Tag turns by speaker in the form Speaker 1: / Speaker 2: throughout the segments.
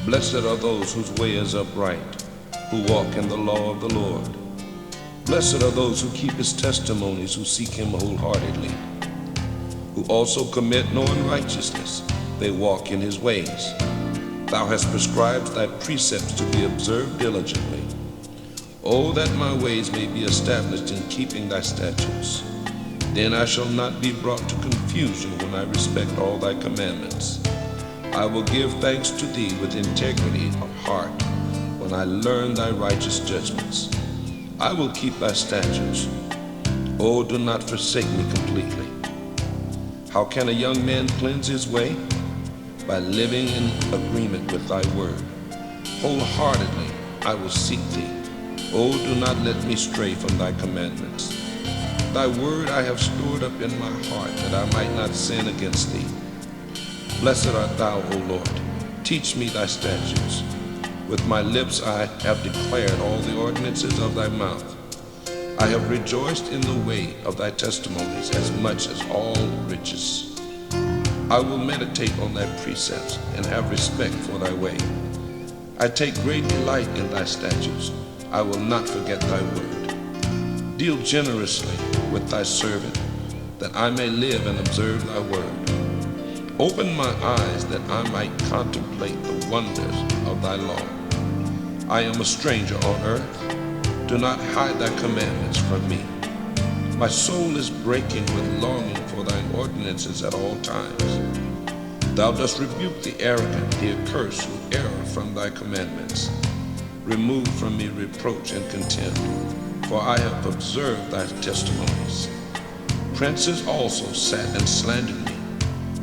Speaker 1: Blessed are those whose way is upright, who walk in the law of the Lord. Blessed are those who keep his testimonies, who seek him wholeheartedly, who also commit no unrighteousness. They walk in his ways. Thou hast prescribed thy precepts to be observed diligently. Oh, that my ways may be established in keeping thy statutes. Then I shall not be brought to confusion when I respect all thy commandments. I will give thanks to thee with integrity of heart when I learn thy righteous judgments. I will keep thy statutes. Oh, do not forsake me completely. How can a young man cleanse his way? By living in agreement with thy word. Wholeheartedly I will seek thee. Oh, do not let me stray from thy commandments. Thy word I have stored up in my heart, that I might not sin against thee. Blessed art thou, O Lord. Teach me thy statutes. With my lips I have declared all the ordinances of thy mouth. I have rejoiced in the way of thy testimonies as much as all riches. I will meditate on thy precepts and have respect for thy way. I take great delight in thy statutes. I will not forget thy word. Deal generously with thy servant, that I may live and observe thy word. Open my eyes that I might contemplate the wonders of thy law. I am a stranger on earth. Do not hide thy commandments from me. My soul is breaking with longing for thine ordinances at all times. Thou dost rebuke the arrogant, the accursed who err from thy commandments. Remove from me reproach and contempt, for I have observed thy testimonies. Princes also sat and slandered me,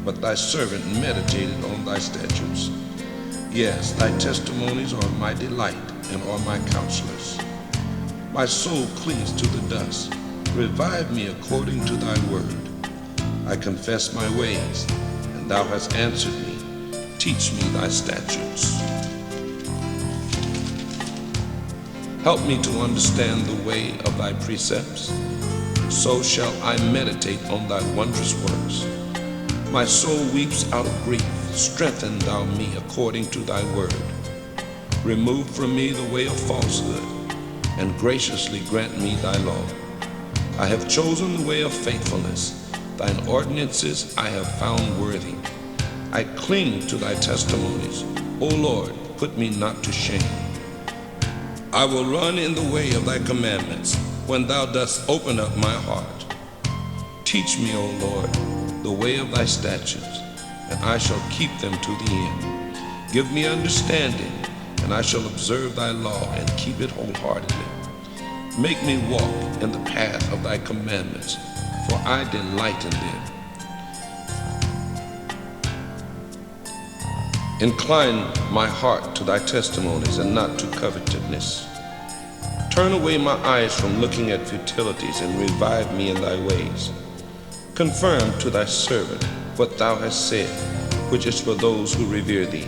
Speaker 1: but thy servant meditated on thy statutes. Yes, thy testimonies are my delight and are my counselors. My soul cleaves to the dust. Revive me according to thy word. I confess my ways, and thou hast answered me. Teach me thy statutes. Help me to understand the way of thy precepts. So shall I meditate on thy wondrous works. My soul weeps out of grief. Strengthen thou me according to thy word. Remove from me the way of falsehood, and graciously grant me thy law. I have chosen the way of faithfulness. Thine ordinances I have found worthy. I cling to thy testimonies. O Lord, put me not to shame. I will run in the way of thy commandments when thou dost open up my heart. Teach me, O Lord, the way of thy statutes, and I shall keep them to the end. Give me understanding, and I shall observe thy law and keep it wholeheartedly. Make me walk in the path of thy commandments, for I delight in them. Incline my heart to thy testimonies and not to covetousness. Turn away my eyes from looking at futilities and revive me in thy ways. Confirm to thy servant what thou hast said, which is for those who revere thee.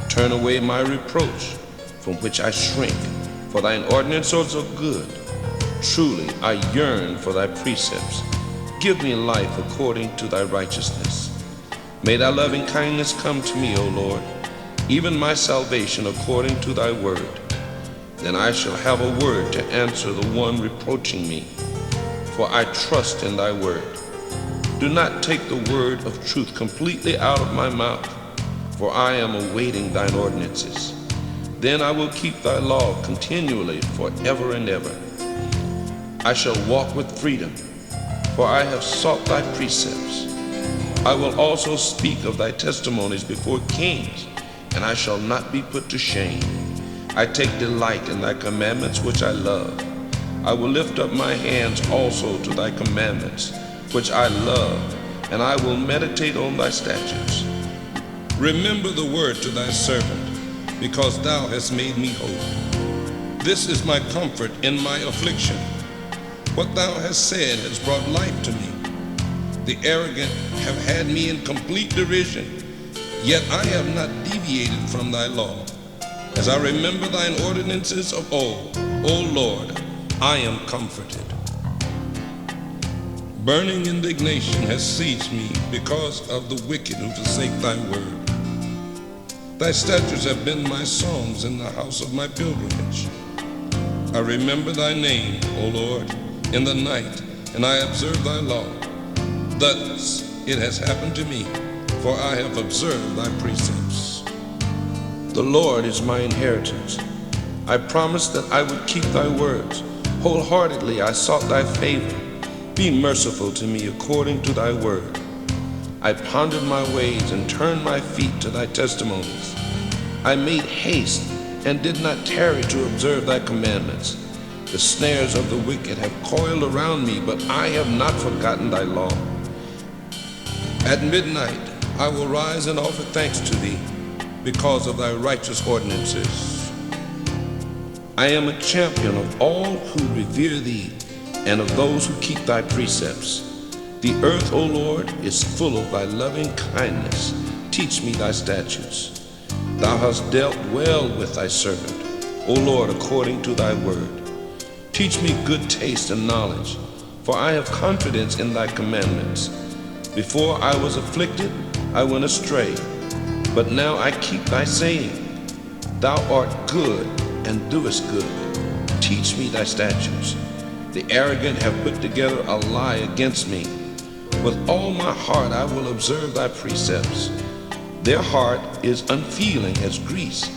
Speaker 1: Turn away my reproach, from which I shrink, for thine ordinances are good. Truly I yearn for thy precepts. Give me life according to thy righteousness. May thy loving kindness come to me, O Lord, even my salvation according to thy word. Then I shall have a word to answer the one reproaching me, for I trust in thy word. Do not take the word of truth completely out of my mouth, for I am awaiting thine ordinances. Then I will keep thy law continually forever and ever. I shall walk with freedom, for I have sought thy precepts. I will also speak of thy testimonies before kings, and I shall not be put to shame. I take delight in thy commandments which I love. I will lift up my hands also to thy commandments which I love, and I will meditate on thy statutes. Remember the word to thy servant, because thou hast made me whole. This is my comfort in my affliction. What thou hast said has brought life to me. The arrogant have had me in complete derision, yet I have not deviated from thy law. As I remember thine ordinances of old, O Lord, I am comforted. Burning indignation has seized me because of the wicked who forsake thy word. Thy statutes have been my songs in the house of my pilgrimage. I remember thy name, O Lord, in the night, and I observe thy law. Thus it has happened to me, for I have observed thy precepts. The Lord is my inheritance. I promised that I would keep thy words. Wholeheartedly I sought thy favor. Be merciful to me according to thy word. I pondered my ways and turned my feet to thy testimonies. I made haste and did not tarry to observe thy commandments. The snares of the wicked have coiled around me, but I have not forgotten thy law. At midnight I will rise and offer thanks to thee because of thy righteous ordinances. I am a champion of all who revere thee and of those who keep thy precepts. The earth, O Lord, is full of thy loving kindness. Teach me thy statutes. Thou hast dealt well with thy servant, O Lord, according to thy word. Teach me good taste and knowledge, for I have confidence in thy commandments. Before I was afflicted, I went astray, but now I keep thy saying. Thou art good and doest good. Teach me thy statutes. The arrogant have put together a lie against me. With all my heart I will observe thy precepts. Their heart is unfeeling as grease,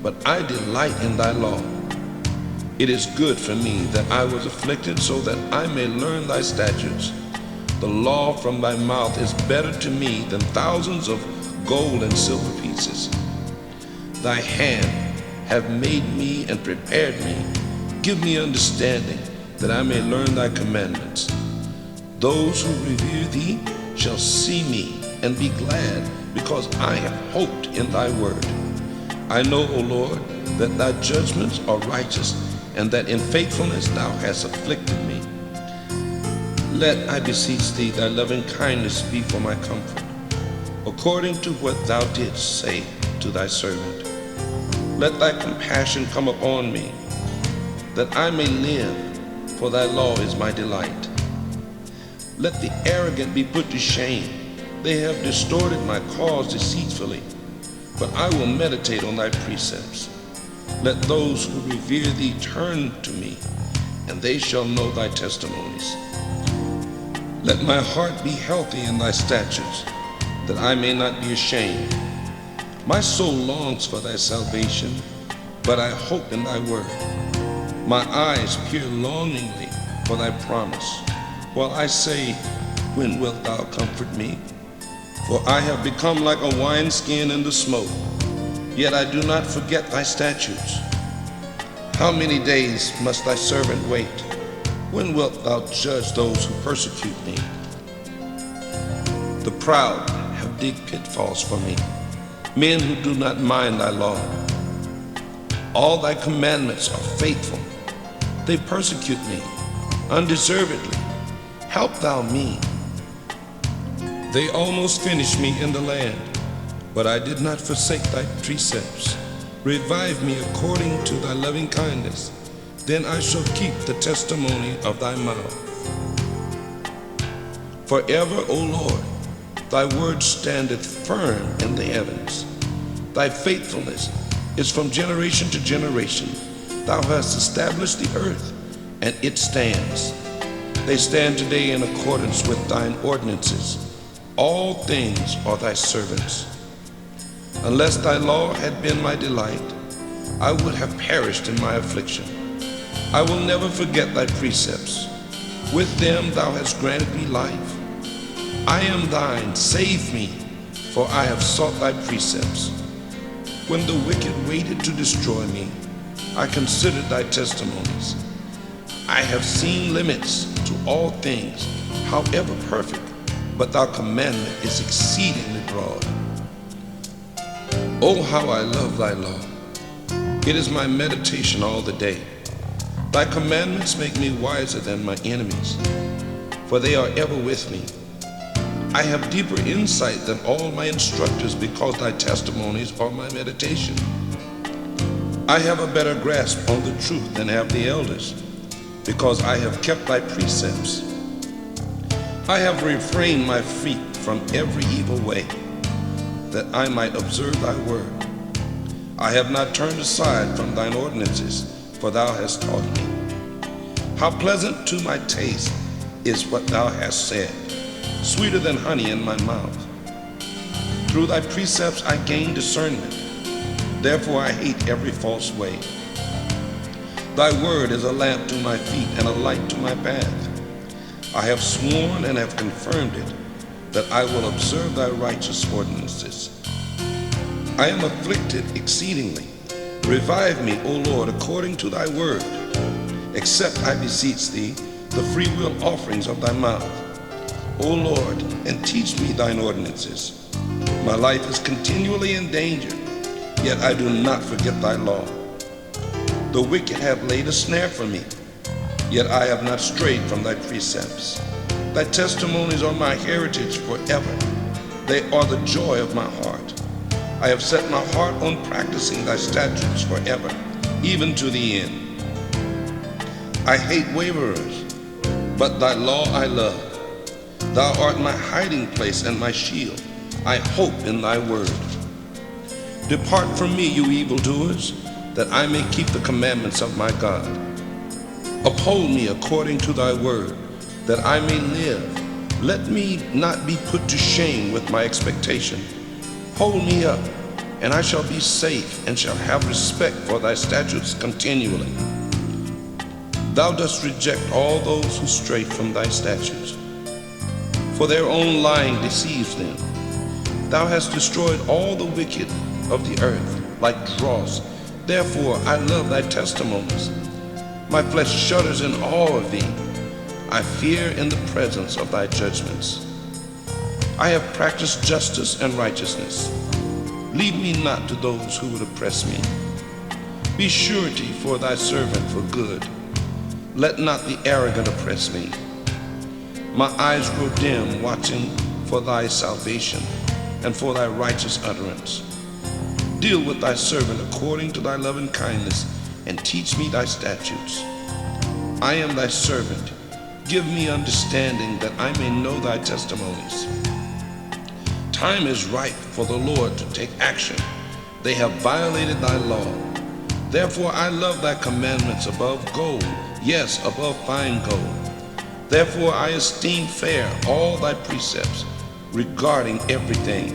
Speaker 1: but I delight in thy law. It is good for me that I was afflicted, so that I may learn thy statutes. The law from thy mouth is better to me than thousands of gold and silver pieces. Thy hand have made me and prepared me. Give me understanding, that I may learn thy commandments. Those who revere thee shall see me and be glad, because I have hoped in thy word. I know, O Lord, that thy judgments are righteous, and that in faithfulness thou hast afflicted me. Let, I beseech thee, thy loving kindness be for my comfort, according to what thou didst say to thy servant. Let thy compassion come upon me, that I may live, for thy law is my delight. Let the arrogant be put to shame. They have distorted my cause deceitfully, but I will meditate on thy precepts. Let those who revere thee turn to me, and they shall know thy testimonies. Let my heart be healthy in thy statutes, that I may not be ashamed. My soul longs for thy salvation, but I hope in thy word. My eyes peer longingly for thy promise, while I say, when wilt thou comfort me? For I have become like a wineskin in the smoke, yet I do not forget thy statutes. How many days must thy servant wait? When wilt thou judge those who persecute me? The proud have digged pitfalls for me, men who do not mind thy law. All thy commandments are faithful. They persecute me undeservedly. Help thou me. They almost finished me in the land, but I did not forsake thy precepts. Revive me according to thy loving kindness. Then I shall keep the testimony of thy mouth. Forever, O Lord, thy word standeth firm in the heavens. Thy faithfulness is from generation to generation. Thou hast established the earth, and it stands. They stand today in accordance with thine ordinances. All things are thy servants. Unless thy law had been my delight, I would have perished in my affliction. I will never forget thy precepts. With them thou hast granted me life. I am thine, save me, for I have sought thy precepts. When the wicked waited to destroy me, I considered thy testimonies. I have seen limits to all things, however perfect, but thy commandment is exceedingly broad. Oh, how I love thy law. It is my meditation all the day. Thy commandments make me wiser than my enemies, for they are ever with me. I have deeper insight than all my instructors, because thy testimonies are my meditation. I have a better grasp on the truth than have the elders, because I have kept thy precepts. I have refrained my feet from every evil way. that I might observe thy word. I have not turned aside from thine ordinances, for thou hast taught me. How pleasant to my taste is what thou hast said, sweeter than honey in my mouth. Through thy precepts I gain discernment, therefore I hate every false way. Thy word is a lamp to my feet and a light to my path. I have sworn and have confirmed it, that I will observe thy righteous ordinances. I am afflicted exceedingly. Revive me, O Lord, according to thy word. Accept, I beseech thee, the freewill offerings of thy mouth. O Lord, and teach me thine ordinances. My life is continually in danger, yet I do not forget thy law. The wicked have laid a snare for me, yet I have not strayed from thy precepts. Thy testimonies are my heritage forever. They are the joy of my heart. I have set my heart on practicing thy statutes forever, even to the end. I hate waverers, but thy law I love. Thou art my hiding place and my shield. I hope in thy word. Depart from me, you evildoers, that I may keep the commandments of my God. Uphold me according to thy word, that I may live. Let me not be put to shame with my expectation. Hold me up, and I shall be safe, and shall have respect for thy statutes continually. Thou dost reject all those who stray from thy statutes, for their own lying deceives them. Thou hast destroyed all the wicked of the earth like dross. Therefore I love thy testimonies. My flesh shudders in awe of thee. I fear in the presence of thy judgments. I have practiced justice and righteousness. Leave me not to those who would oppress me. Be surety for thy servant for good. Let not the arrogant oppress me. My eyes grow dim watching for thy salvation and for thy righteous utterance. Deal with thy servant according to thy loving kindness, and teach me thy statutes. I am thy servant. Give me understanding that I may know thy testimonies. Time is ripe for the Lord to take action. They have violated thy law. Therefore I love thy commandments above gold, yes, above fine gold. Therefore I esteem fair all thy precepts regarding everything.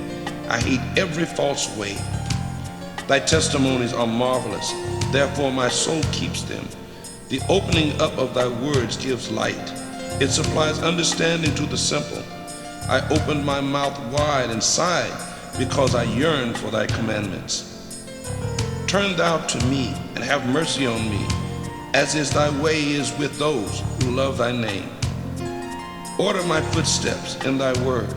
Speaker 1: I hate every false way. Thy testimonies are marvelous, therefore my soul keeps them. The opening up of thy words gives light. It supplies understanding to the simple. I opened my mouth wide and sighed, because I yearn for thy commandments. Turn thou to me and have mercy on me, as is thy way is with those who love thy name. Order my footsteps in thy word,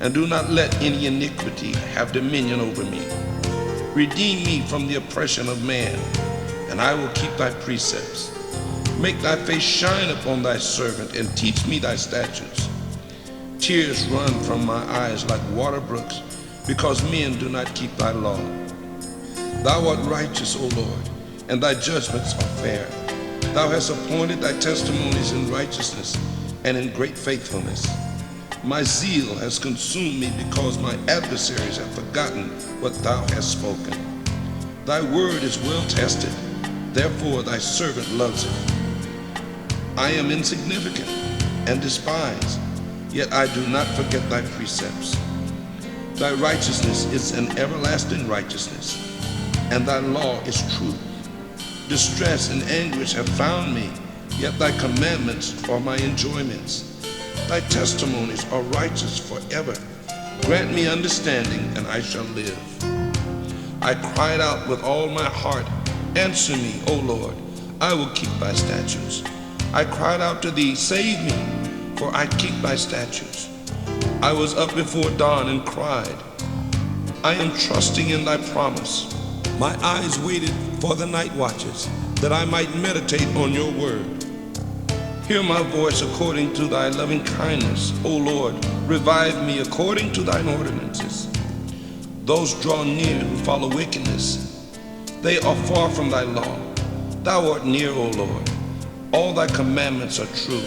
Speaker 1: and do not let any iniquity have dominion over me. Redeem me from the oppression of man, and I will keep thy precepts. Make thy face shine upon thy servant, and teach me thy statutes. Tears run from my eyes like water brooks, because men do not keep thy law. Thou art righteous, O Lord, and thy judgments are fair. Thou hast appointed thy testimonies in righteousness and in great faithfulness. My zeal has consumed me, because my adversaries have forgotten what thou hast spoken. Thy word is well tested, therefore thy servant loves it. I am insignificant and despised, yet I do not forget thy precepts. Thy righteousness is an everlasting righteousness, and thy law is truth. Distress and anguish have found me, yet thy commandments are my enjoyments. Thy testimonies are righteous forever. Grant me understanding, and I shall live. I cried out with all my heart, answer me, O Lord. I will keep thy statutes. I cried out to thee, save me, for I keep thy statutes. I was up before dawn and cried. I am trusting in thy promise. My eyes waited for the night watches, that I might meditate on your word. Hear my voice according to thy loving kindness, O Lord. Revive me according to thine ordinances. Those draw near who follow wickedness, they are far from thy law. Thou art near, O Lord. All thy commandments are true.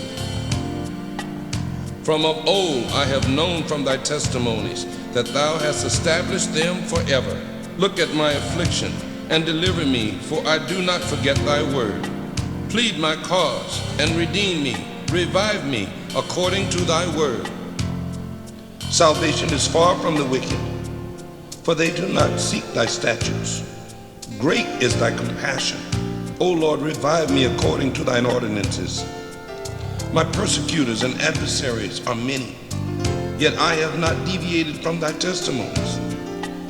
Speaker 1: From of old I have known from thy testimonies that thou hast established them forever. Look at my affliction and deliver me, for I do not forget thy word. Plead my cause and redeem me, revive me according to thy word. Salvation is far from the wicked, for they do not seek thy statutes. Great is thy compassion. O Lord, revive me according to thine ordinances. My persecutors and adversaries are many, yet I have not deviated from thy testimonies.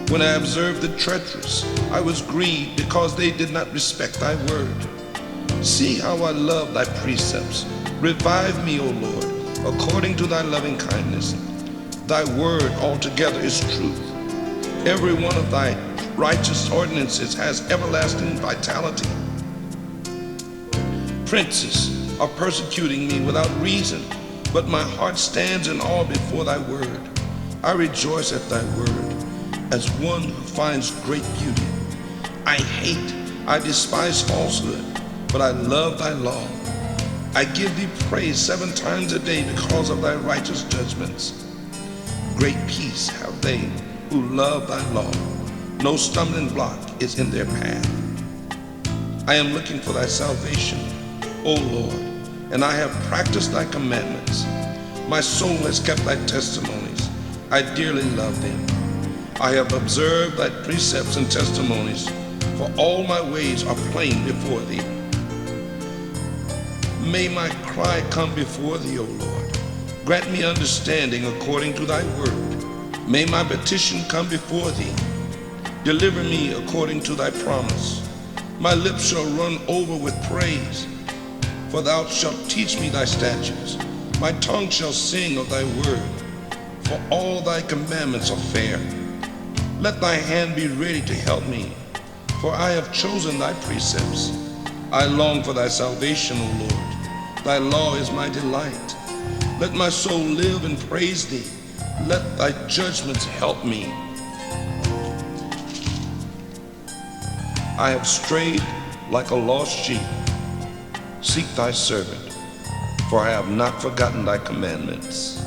Speaker 1: When I observed the treacherous, I was grieved because they did not respect thy word. See how I love thy precepts. Revive me, O Lord, according to thy loving kindness. Thy word altogether is truth. Every one of thy righteous ordinances has everlasting vitality. Princes are persecuting me without reason, but my heart stands in awe before thy word. I rejoice at thy word as one who finds great beauty. I despise falsehood, but I love thy law. I give thee praise 7 times a day because of thy righteous judgments. Great peace have they who love thy law. No stumbling block is in their path. I am looking for thy salvation, O Lord, and I have practiced thy commandments. My soul has kept thy testimonies. I dearly love them. I have observed thy precepts and testimonies, for all my ways are plain before thee. May my cry come before thee, O Lord. Grant me understanding according to thy word. May my petition come before thee. Deliver me according to thy promise. My lips shall run over with praise, for thou shalt teach me thy statutes. My tongue shall sing of thy word, for all thy commandments are fair. Let thy hand be ready to help me, for I have chosen thy precepts. I long for thy salvation, O Lord. Thy law is my delight. Let my soul live and praise thee. Let thy judgments help me. I have strayed like a lost sheep. Seek thy servant, for I have not forgotten thy commandments.